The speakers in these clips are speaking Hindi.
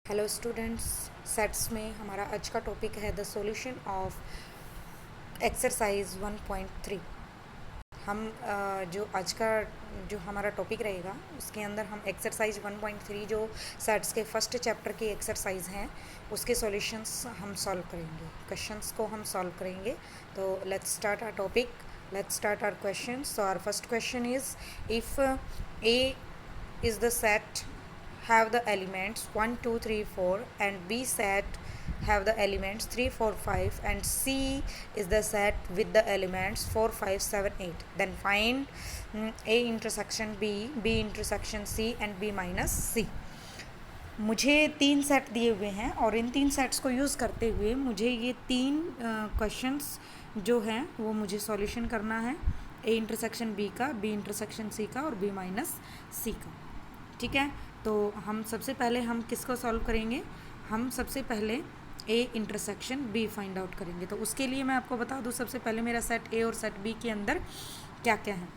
हेलो स्टूडेंट्स, सेट्स में हमारा आज का टॉपिक है द सॉल्यूशन ऑफ एक्सरसाइज 1.3। हम जो आज का जो हमारा टॉपिक रहेगा उसके अंदर हम एक्सरसाइज 1.3 जो सेट्स के फर्स्ट चैप्टर की एक्सरसाइज हैं उसके सॉल्यूशंस हम सॉल्व करेंगे, क्वेश्चंस को हम सॉल्व करेंगे। तो let's start our topic, let's start our questions. So our first question is, if a is the set have the elements 1 2 3 4 and B set have the elements 3 4 5 and C is the set with the elements 4 5 7 8, then find A intersection B, B intersection C and B minus C। मुझे 3 सेट दिए हुए हैं और इन 3 सेट्स को यूज़ करते हुए मुझे ये 3 क्वेश्चंस जो हैं वो मुझे सॉल्यूशन करना है, ए इंटरसेक्शन बी का, बी इंटरसेक्शन सी का और बी माइनस सी का। ठीक है, तो हम सबसे पहले हम किसको सॉल्व करेंगे? हम सबसे पहले A intersection B find out करेंगे। तो उसके लिए मैं आपको बता दूं, सबसे पहले मेरा सेट ए और सेट बी के अंदर क्या क्या है।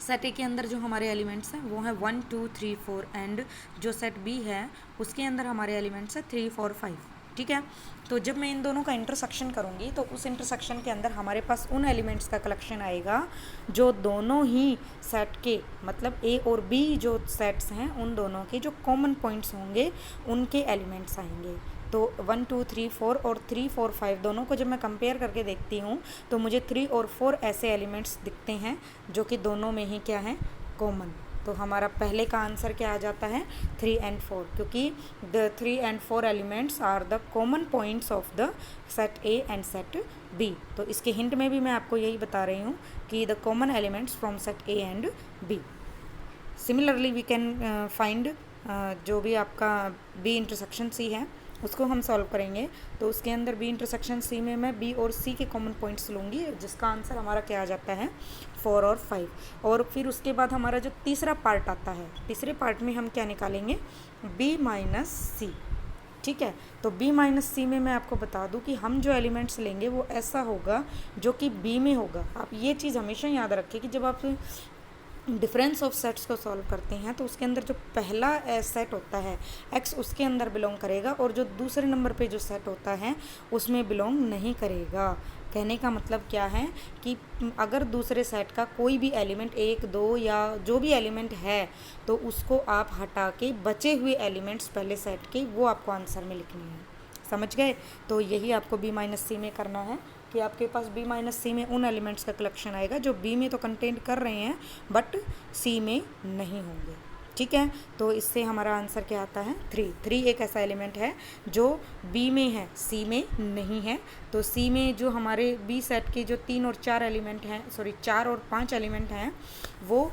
सेट ए के अंदर जो हमारे एलिमेंट्स हैं वो हैं 1 2 3 4 एंड जो सेट बी है उसके अंदर हमारे एलिमेंट्स हैं 3 4 5। ठीक है, तो जब मैं इन दोनों का इंटरसेक्शन करूँगी तो उस इंटरसेक्शन के अंदर हमारे पास उन एलिमेंट्स का कलेक्शन आएगा जो दोनों ही सेट के, मतलब ए और बी जो सेट्स हैं उन दोनों के जो कॉमन पॉइंट्स होंगे उनके एलिमेंट्स आएंगे। तो 1 2 3 4 और 3 4 5 दोनों को जब मैं कंपेयर करके देखती हूँ तो मुझे 3 और 4 ऐसे एलिमेंट्स दिखते हैं जो कि दोनों में ही क्या हैं, कॉमन। तो हमारा पहले का आंसर क्या आ जाता है, 3 एंड 4, क्योंकि the 3 and 4 elements are the common points of the set A and set B. तो इसके हिंट में भी मैं आपको यही बता रही हूँ कि the common elements from set A and B. Similarly we can find जो भी आपका बी इंटरसेक्शन सी है उसको हम सॉल्व करेंगे। तो उसके अंदर बी इंटरसेक्शन सी में मैं बी और सी के कॉमन पॉइंट्स लूँगी, जिसका आंसर हमारा क्या आ जाता है, 4 और 5। और फिर उसके बाद हमारा जो तीसरा पार्ट आता है, तीसरे पार्ट में हम क्या निकालेंगे, बी माइनस सी। ठीक है, तो बी माइनस सी में मैं आपको बता दूं कि हम जो एलिमेंट्स लेंगे वो ऐसा होगा जो कि बी में होगा। आप ये चीज़ हमेशा याद रखें कि जब आप डिफरेंस ऑफ सेट्स को सॉल्व करते हैं तो उसके अंदर जो पहला सेट होता है एक्स उसके अंदर बिलोंग करेगा और जो दूसरे नंबर पे जो सेट होता है उसमें बिलोंग नहीं करेगा। कहने का मतलब क्या है कि अगर दूसरे सेट का कोई भी एलिमेंट 1 2 या जो भी एलिमेंट है तो उसको आप हटा के बचे हुए एलिमेंट्स पहले सेट के वो आपको आंसर में लिखने हैं। समझ गए? तो यही आपको बी माइनस सी में करना है कि आपके पास बी माइनस सी में उन एलिमेंट्स का कलेक्शन आएगा जो बी में तो कंटेंट कर रहे हैं बट सी में नहीं होंगे। ठीक है, तो इससे हमारा आंसर क्या आता है, 3। 3 एक ऐसा एलिमेंट है जो बी में है, सी में नहीं है। तो सी में जो हमारे बी सेट के जो 3 और 4 एलिमेंट हैं, सॉरी 4 और 5 एलिमेंट हैं वो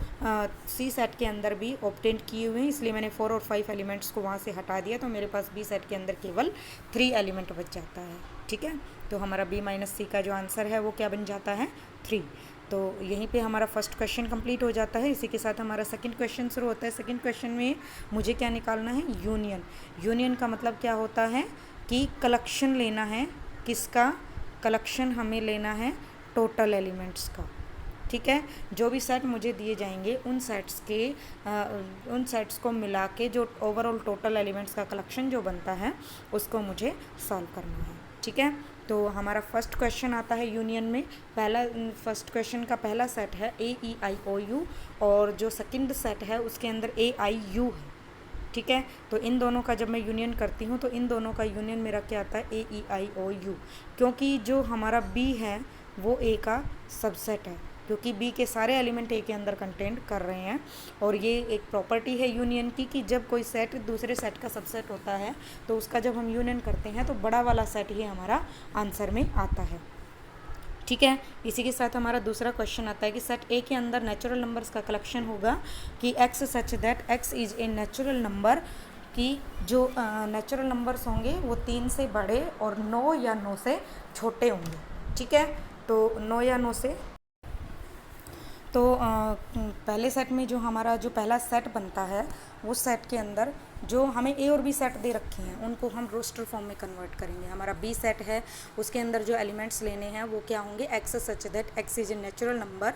सी सेट के अंदर भी ऑब्टेन किए हुए हैं, इसलिए मैंने 4 और 5 एलिमेंट्स को वहाँ से हटा दिया तो मेरे पास बी सेट के अंदर केवल 3 एलिमेंट बच जाता है। ठीक है, तो हमारा बी माइनस सी का जो आंसर है वो क्या बन जाता है, 3। तो यहीं पे हमारा फर्स्ट क्वेश्चन कंप्लीट हो जाता है। इसी के साथ हमारा सेकंड क्वेश्चन शुरू होता है। सेकंड क्वेश्चन में मुझे क्या निकालना है, यूनियन। यूनियन का मतलब क्या होता है कि कलेक्शन लेना है, किसका कलेक्शन, हमें लेना है टोटल एलिमेंट्स का। ठीक है, जो भी सेट मुझे दिए जाएंगे उन सेट्स को मिला के जो ओवरऑल टोटल एलिमेंट्स का कलेक्शन जो बनता है उसको मुझे सॉल्व करना है। ठीक है, तो हमारा फर्स्ट क्वेश्चन आता है यूनियन में। फर्स्ट क्वेश्चन का पहला सेट है ए ई आई ओ यू और जो सेकंड सेट है उसके अंदर ए आई यू है। ठीक है, तो इन दोनों का जब मैं यूनियन करती हूँ तो इन दोनों का यूनियन मेरा क्या आता है, ए ई आई ओ यू, क्योंकि जो हमारा बी है वो ए का सबसेट है, क्योंकि बी के सारे एलिमेंट ए के अंदर कंटेंट कर रहे हैं। और ये एक प्रॉपर्टी है यूनियन की कि जब कोई सेट दूसरे सेट का सबसेट होता है तो उसका जब हम यूनियन करते हैं तो बड़ा वाला सेट ही हमारा आंसर में आता है। ठीक है, इसी के साथ हमारा दूसरा क्वेश्चन आता है कि सेट ए के अंदर नेचुरल नंबर्स का कलेक्शन होगा कि x such that x is a natural number, कि जो नेचुरल नंबर्स होंगे वो 3 से बड़े और 9 या 9 से छोटे होंगे। ठीक है, तो 9 या 9 से तो पहले सेट में जो हमारा जो पहला सेट बनता है उस सेट के अंदर जो हमें ए और बी सेट दे रखे हैं उनको हम रोस्टर फॉर्म में कन्वर्ट करेंगे। हमारा बी सेट है उसके अंदर जो एलिमेंट्स लेने हैं वो क्या होंगे, x such that x is a natural number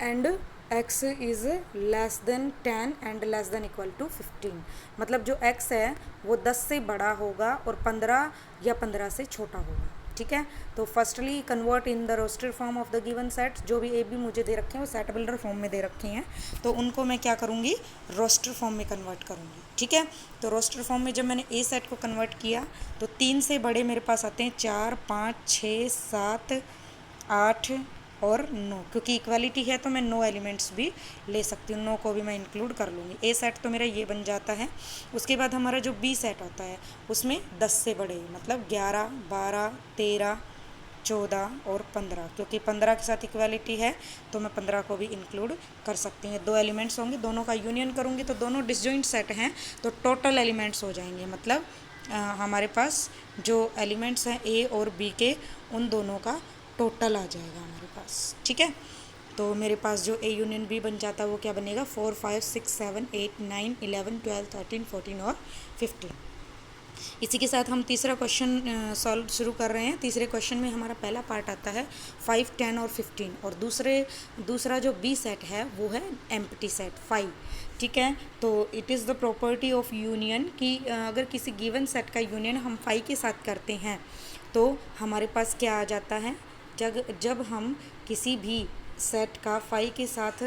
and x is less than 10 and less than equal to 15। मतलब जो x है वो 10 से बड़ा होगा और 15 या 15 से छोटा होगा। ठीक है, तो firstly convert in the roster form of the given set. जो भी ए बी मुझे दे रखे हैं वो सेट बिल्डर फॉर्म में दे रखे हैं, तो उनको मैं क्या करूँगी, रोस्टर फॉर्म में कन्वर्ट करूँगी। ठीक है, तो रोस्टर फॉर्म में जब मैंने ए सेट को कन्वर्ट किया तो 3 से बड़े मेरे पास आते हैं 4, 5, 6, 7, 8 और 9। क्योंकि इक्वालिटी है तो मैं 9 एलिमेंट्स भी ले सकती हूँ, 9 को भी मैं इंक्लूड कर लूँगी। ए सेट तो मेरा ये बन जाता है। उसके बाद हमारा जो बी सेट होता है उसमें 10 से बड़े, मतलब 11, 12, 13, 14 और 15। क्योंकि 15 के साथ इक्वालिटी है तो मैं 15 को भी इंक्लूड कर सकती हूँ। 2 एलिमेंट्स होंगे, दोनों का यूनियन करूँगी तो दोनों डिसजॉइंट सेट हैं तो टोटल एलिमेंट्स हो जाएंगे। मतलब हमारे पास जो एलिमेंट्स हैं ए और बी के, उन दोनों का टोटल आ जाएगा हमारे पास। ठीक है, तो मेरे पास जो ए यूनियन बी बन जाता है वो क्या बनेगा, 4, 5, 6, 7, 8, 9, 11, 12, 13, 14 और 15। इसी के साथ हम तीसरा क्वेश्चन सॉल्व शुरू कर रहे हैं। तीसरे क्वेश्चन में हमारा पहला पार्ट आता है 5, 10 और 15 और दूसरा जो बी सेट है वो है एम्प्टी सेट 5। ठीक है, तो it is the property of union कि अगर किसी गिवन सेट का यूनियन हम 5 के साथ करते हैं तो हमारे पास क्या आ जाता है, जब हम किसी भी सेट का 5 के साथ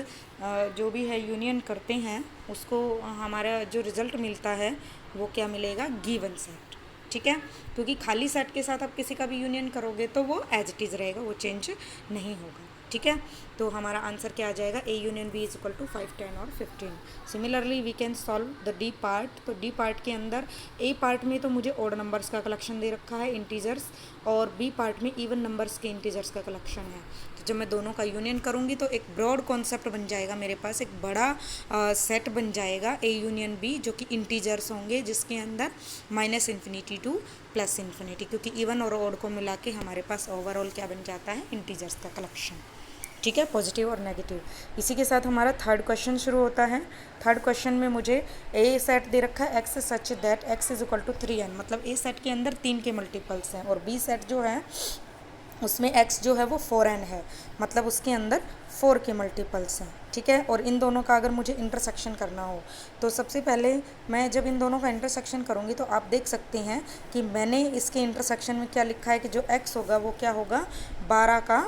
जो भी है यूनियन करते हैं उसको हमारा जो रिज़ल्ट मिलता है वो क्या मिलेगा, गिवन सेट। ठीक है, क्योंकि खाली सेट के साथ आप किसी का भी यूनियन करोगे तो वो एज इट इज़ रहेगा, वो चेंज नहीं होगा। ठीक है, तो हमारा आंसर क्या आ जाएगा, A union B is equal to 5, 10 और 15। Similarly we can solve the D part. तो डी पार्ट के अंदर ए पार्ट में तो मुझे ऑड नंबर्स का कलेक्शन दे रखा है, इंटीजर्स, और बी पार्ट में इवन नंबर्स के इंटीजर्स का कलेक्शन है। तो जब मैं दोनों का यूनियन करूँगी तो एक ब्रॉड कॉन्सेप्ट बन जाएगा, मेरे पास एक बड़ा सेट बन जाएगा ए यूनियन बी, जो कि इंटीजर्स होंगे जिसके अंदर -∞ टू +∞, क्योंकि इवन और ऑड को मिला के हमारे पास ओवरऑल क्या बन जाता है, इंटीजर्स का कलेक्शन। ठीक है, पॉजिटिव और नेगेटिव। इसी के साथ हमारा थर्ड क्वेश्चन शुरू होता है। थर्ड क्वेश्चन में मुझे ए सेट दे रखा है x such that x is equal to 3n, मतलब ए सेट के अंदर 3 के मल्टीपल्स हैं, और बी सेट जो है उसमें x जो है वो 4n है, मतलब उसके अंदर 4 के मल्टीपल्स हैं। ठीक है, और इन दोनों का अगर मुझे इंटरसेक्शन करना हो तो सबसे पहले मैं जब इन दोनों का इंटरसेक्शन करूँगी तो आप देख सकते हैं कि मैंने इसके इंटरसेक्शन में क्या लिखा है कि जो x होगा वो क्या होगा, 12 का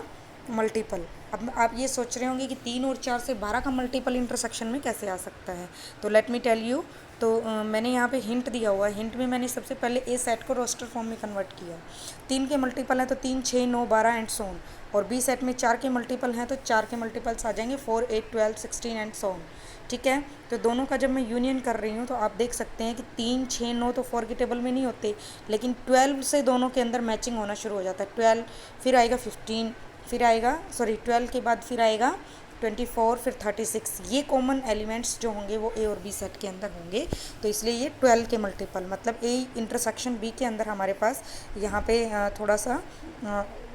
मल्टीपल। अब आप ये सोच रहे होंगे कि 3 और 4 से 12 का मल्टीपल इंटरसेक्शन में कैसे आ सकता है, तो लेट मी टेल यू। तो मैंने यहाँ पे हिंट दिया हुआ है, हिंट में मैंने सबसे पहले ए सेट को रोस्टर फॉर्म में कन्वर्ट किया। 3 के मल्टीपल हैं तो 3, 6, 9, 12 एंड सो ऑन, और बी सेट में 4 के मल्टीपल हैं तो 4 के मल्टीपल्स आ जाएंगे 4, 8, 12, 16 एंड सो ऑन। ठीक है, तो दोनों का जब मैं यूनियन कर रही हूँ तो आप देख सकते हैं कि 3, 6, 9 तो 4 के टेबल में नहीं होते, लेकिन 12 से दोनों के अंदर मैचिंग होना शुरू हो जाता है। 12 फिर आएगा 15, फिर आएगा 12 के बाद फिर आएगा 24, फिर 36। ये कॉमन एलिमेंट्स जो होंगे वो ए और बी सेट के अंदर होंगे, तो इसलिए ये 12 के मल्टीपल, मतलब ए इंटरसेक्शन बी के अंदर हमारे पास यहाँ पे थोड़ा सा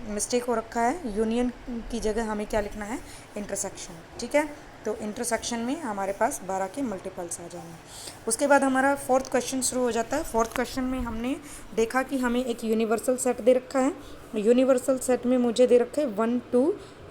मिस्टेक हो रखा है, यूनियन की जगह हमें क्या लिखना है, इंटरसेक्शन। ठीक है, तो इंटरसेक्शन में हमारे पास 12 के मल्टीपल्स आ जाएंगे। उसके बाद हमारा फोर्थ क्वेश्चन शुरू हो जाता है। फोर्थ क्वेश्चन में हमने देखा कि हमें एक यूनिवर्सल सेट दे रखा है। यूनिवर्सल सेट में मुझे दे रखे 1 to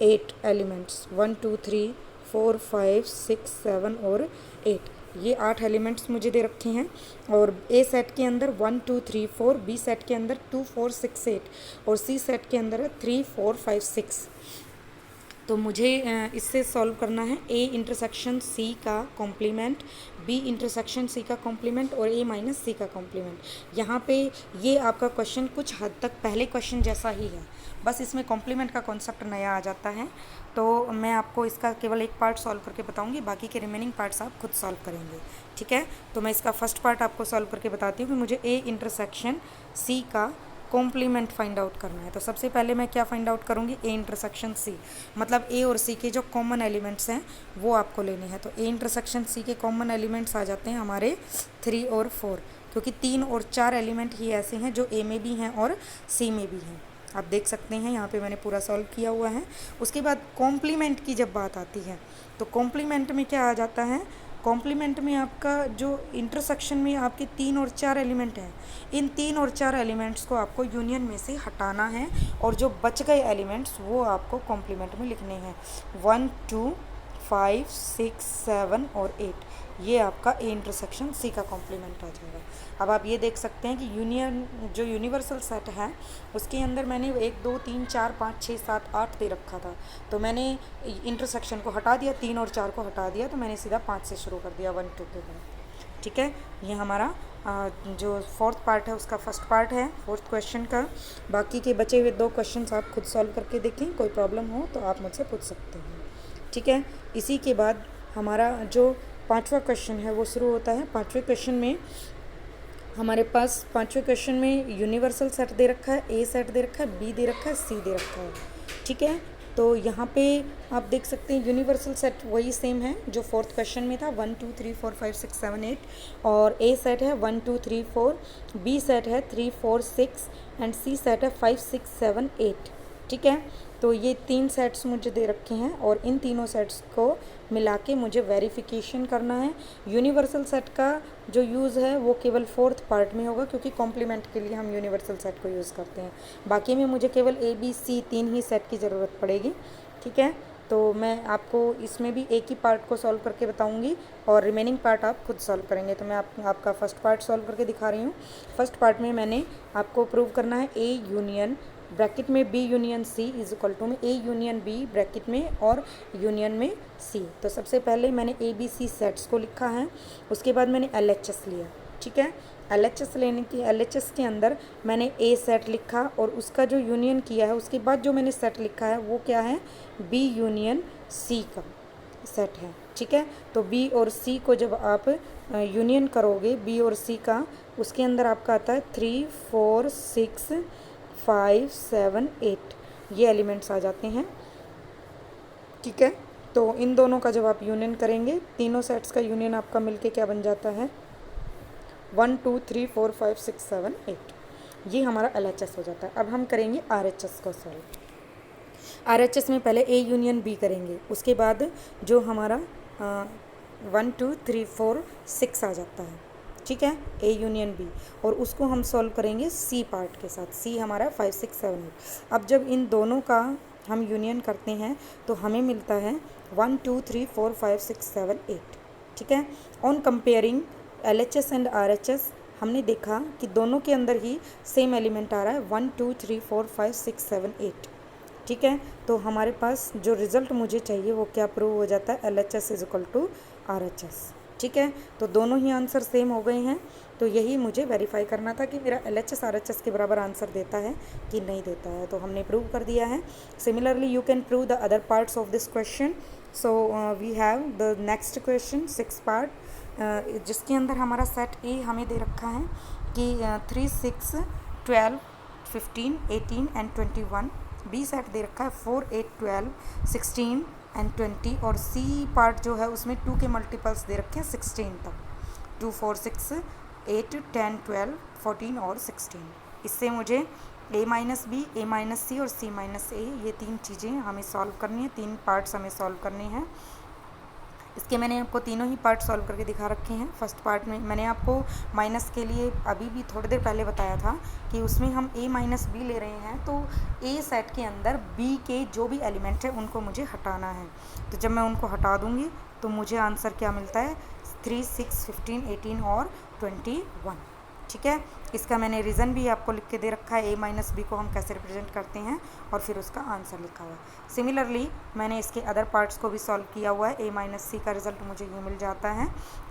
8 एलिमेंट्स, 1, 2, 3, 4, 5, 6, 7 और 8। ये 8 एलिमेंट्स मुझे दे रखे हैं, और ए सेट के अंदर 1, 2, 3, 4, बी सेट के अंदर 2, 4, 6, 8 और सी सेट के अंदर 3, 4, 5, 6। तो मुझे इससे सॉल्व करना है ए इंटरसेक्शन सी का कॉम्प्लीमेंट, बी इंटरसेक्शन सी का कॉम्प्लीमेंट और ए माइनस सी का कॉम्प्लीमेंट। यहाँ पे ये आपका क्वेश्चन कुछ हद तक पहले क्वेश्चन जैसा ही है, बस इसमें कॉम्प्लीमेंट का कॉन्सेप्ट नया आ जाता है। तो मैं आपको इसका केवल एक पार्ट सॉल्व करके बताऊंगी, बाकी के रिमेनिंग पार्ट्स आप खुद सॉल्व करेंगे। ठीक है, तो मैं इसका फर्स्ट पार्ट आपको सॉल्व करके बताती हूँ कि मुझे ए इंटरसेक्शन सी का कॉम्प्लीमेंट फाइंड आउट करना है। तो सबसे पहले मैं क्या फाइंड आउट करूँगी, ए इंटरसेक्शन सी, मतलब ए और सी के जो कॉमन एलिमेंट्स हैं वो आपको लेने हैं। तो ए इंटरसेक्शन सी के कॉमन एलिमेंट्स आ जाते हैं हमारे 3 और 4, क्योंकि 3 और 4 एलिमेंट ही ऐसे हैं जो ए में भी हैं और सी में भी हैं। आप देख सकते हैं यहाँ पे मैंने पूरा सॉल्व किया हुआ है। उसके बाद कॉम्प्लीमेंट की जब बात आती है तो कॉम्प्लीमेंट में क्या आ जाता है, कॉम्प्लीमेंट में आपका जो इंटरसेक्शन में आपके 3 और 4 एलिमेंट हैं, इन 3 और 4 एलिमेंट्स को आपको यूनियन में से हटाना है, और जो बच गए एलिमेंट्स वो आपको कॉम्प्लीमेंट में लिखने हैं। 1, 2, 5, 6, 7 और 8, ये आपका ए इंटरसेक्शन सी का कॉम्प्लीमेंट आ जाएगा। अब आप ये देख सकते हैं कि यूनियन जो यूनिवर्सल सेट है उसके अंदर मैंने 1, 2, 3, 4, 5, 6, 7, 8 दे रखा था, तो मैंने इंटरसेक्शन को हटा दिया, 3 और 4 को हटा दिया, तो मैंने सीधा 5 से शुरू कर दिया 1, 2 के बाद। ठीक है, ये हमारा जो फोर्थ पार्ट है उसका फर्स्ट पार्ट है फोर्थ क्वेश्चन का। बाकी के बचे हुए 2 क्वेश्चंस आप खुद सॉल्व करके देखें, कोई प्रॉब्लम हो तो आप मुझसे पूछ सकते हैं। ठीक है, इसी के बाद हमारा जो 5वां क्वेश्चन है वो शुरू होता है। 5वें क्वेश्चन में हमारे पास 5वें क्वेश्चन में यूनिवर्सल सेट दे रखा है, ए सेट दे रखा है, बी दे रखा है, सी दे रखा है। ठीक है, तो यहाँ पे आप देख सकते हैं यूनिवर्सल सेट वही सेम है जो फोर्थ क्वेश्चन में था, 1, 2, 3, 4, 5, 6, 7, 8, और ए सेट है 1, 2, 3, 4, बी सेट है 3, 4, 6 एंड सी सेट है 5, 6, 7, 8। ठीक है, तो ये 3 सेट्स मुझे दे रखे हैं और इन तीनों सेट्स को मिला के मुझे वेरिफिकेशन करना है। यूनिवर्सल सेट का जो यूज़ है वो केवल फोर्थ पार्ट में होगा, क्योंकि कॉम्प्लीमेंट के लिए हम यूनिवर्सल सेट को यूज़ करते हैं। बाकी में मुझे केवल A B C 3 he set की ज़रूरत पड़ेगी। ठीक है, तो मैं आपको इसमें भी एक ही पार्ट को सॉल्व करके बताऊंगी और रिमेनिंग पार्ट आप खुद सॉल्व करेंगे। तो मैं आपका फर्स्ट पार्ट सॉल्व करके दिखा रही हूँ। फर्स्ट पार्ट में मैंने आपको प्रूव करना है ए यूनियन ब्रैकेट में B union C is equal to में ए यूनियन बी ब्रैकेट में और यूनियन में सी। तो सबसे पहले मैंने ए बी सी सेट्स को लिखा है, उसके बाद मैंने एल एच एस लिया। ठीक है, एल एच एस लेने की एल एच एस के अंदर मैंने ए सेट लिखा और उसका जो यूनियन किया है उसके बाद जो मैंने सेट लिखा है वो क्या है, बी यूनियन सी का सेट है। ठीक है, तो बी और सी को जब आप यूनियन करोगे बी और सी का, उसके अंदर आपका आता है 3, 4, 6, 5, 7, 8 ये एलिमेंट्स आ जाते हैं। ठीक है, तो इन दोनों का जब आप यूनियन करेंगे, तीनों सेट्स का यूनियन आपका मिलके क्या बन जाता है, 1, 2, 3, 4, 5, 6, 7, 8 ये हमारा LHS हो जाता है। अब हम करेंगे RHS को सॉल्व। RHS में पहले ए यूनियन बी करेंगे, उसके बाद जो हमारा 1, 2, 3, 4, 6 आ जाता है। ठीक है, ए यूनियन बी, और उसको हम सॉल्व करेंगे सी पार्ट के साथ। सी हमारा 5, 6, 7, 8। अब जब इन दोनों का हम यूनियन करते हैं तो हमें मिलता है 1, 2, 3, 4, 5, 6, 7, 8। ठीक है, on comparing LHS and RHS हमने देखा कि दोनों के अंदर ही सेम एलिमेंट आ रहा है 1, 2, 3, 4, 5, 6, 7, 8। ठीक है, तो हमारे पास जो रिज़ल्ट मुझे चाहिए वो क्या प्रूव हो जाता है, LHS is equal to RHS। ठीक है, तो दोनों ही आंसर सेम हो गए हैं, तो यही मुझे वेरीफाई करना था कि मेरा LHS RHS के बराबर आंसर देता है कि नहीं देता है, तो हमने प्रूव कर दिया है। Similarly you can prove the other parts of this question. So we have the next question 6 part, जिसके अंदर हमारा सेट ए हमें दे रखा है कि 3, 6, 12, 15, 18 एंड 21। बी सेट दे रखा है 4, 8, 12, 16 एंड 20, और सी पार्ट जो है उसमें 2 के मल्टीपल्स दे रखे हैं 16 तक, 2, 4, 6, 8, 10, 12, 14 और 16। इससे मुझे ए माइनस बी, ए माइनस सी और सी माइनस ए ये 3 चीज़ें हमें सॉल्व करनी है, 3 पार्ट्स हमें सॉल्व करने हैं। इसके मैंने आपको तीनों ही पार्ट सॉल्व करके दिखा रखे हैं। फर्स्ट पार्ट में मैंने आपको माइनस के लिए अभी भी थोड़ी देर पहले बताया था कि उसमें हम ए माइनस बी ले रहे हैं, तो ए सेट के अंदर बी के जो भी एलिमेंट है उनको मुझे हटाना है। तो जब मैं उनको हटा दूँगी तो मुझे आंसर क्या मिलता है, 3, 6, 15, 18 और 21। ठीक है, इसका मैंने रीज़न भी आपको लिख के दे रखा है, ए माइनस बी को हम कैसे रिप्रेजेंट करते हैं, और फिर उसका आंसर लिखा हुआ है। सिमिलरली मैंने इसके अदर पार्ट्स को भी सॉल्व किया हुआ है। ए माइनस सी का रिज़ल्ट मुझे ये मिल जाता है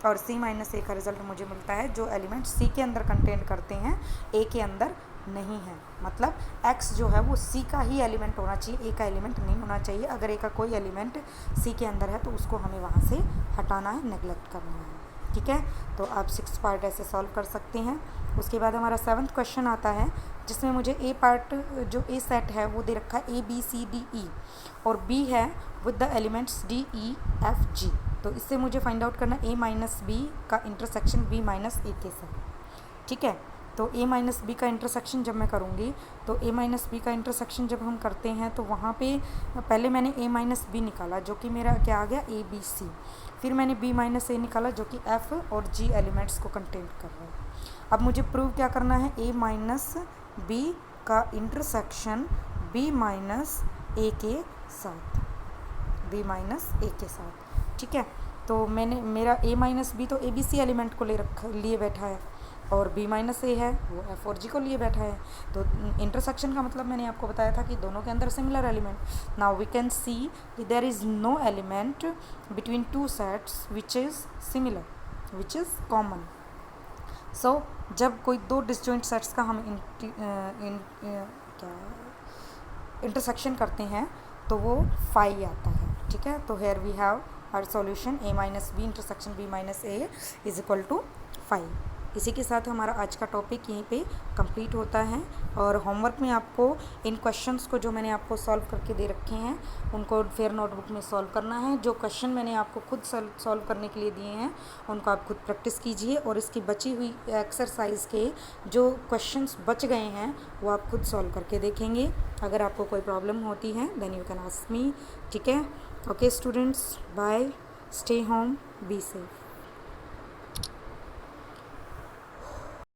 और सी माइनस ए का रिज़ल्ट मुझे मिलता है जो एलिमेंट सी के अंदर कंटेंट करते हैं, ए के अंदर नहीं है। मतलब एक्स जो है वो सी का ही एलिमेंट होना चाहिए, ए का एलिमेंट नहीं होना चाहिए। अगर ए का कोई एलिमेंट सी के अंदर है तो उसको हमें वहाँ से हटाना है, नेगलेक्ट करना है। ठीक है, तो आप 6 पार्ट ऐसे सॉल्व कर सकते हैं। उसके बाद हमारा 7th क्वेश्चन आता है जिसमें मुझे ए पार्ट जो ए सेट है वो दे रखा है A B C D E, और बी है with the elements D E F G। तो इससे मुझे फाइंड आउट करना A माइनस बी का इंटरसेक्शन B माइनस ए के साथ। ठीक है, तो A माइनस बी का इंटरसेक्शन जब मैं करूँगी तो A माइनस बी का इंटरसेक्शन जब हम करते हैं तो वहाँ पे पहले मैंने A माइनस बी निकाला जो कि मेरा क्या आ गया A B C, फिर मैंने B माइनस ए निकाला जो कि F और G एलिमेंट्स को कंटेंट कर रहा है। अब मुझे प्रूव क्या करना है, A माइनस बी का इंटरसेक्शन B माइनस ए के साथ, B माइनस ए के साथ। ठीक है। तो मैंने मेरा a माइनस बी तो ए बी सी एलिमेंट को लिए बैठा है, और b माइनस ए है वो एफ और जी को लिए बैठा है। तो इंटरसेक्शन का मतलब मैंने आपको बताया था कि दोनों के अंदर similar element. Now we can see कि there is no element between two sets which is similar, which is common. So जब कोई दो डिस्जॉइंट सेट्स का हम इंटरसेक्शन करते हैं तो वो फाई आता है, ठीक है। तो here we have our solution a minus B intersection b minus A is equal to phi. इसी के साथ हमारा आज का टॉपिक यहीं पे कंप्लीट होता है। और होमवर्क में आपको इन क्वेश्चंस को जो मैंने आपको सॉल्व करके दे रखे हैं उनको फेयर नोटबुक में सॉल्व करना है। जो क्वेश्चन मैंने आपको खुद सॉल्व करने के लिए दिए हैं उनको आप खुद प्रैक्टिस कीजिए, और इसकी बची हुई एक्सरसाइज के जो क्वेश्चंस बच गए हैं वो आप खुद सॉल्व करके देखेंगे। अगर आपको कोई प्रॉब्लम होती है then you can ask me, ठीक है। Okay students, bye, stay home, be safe.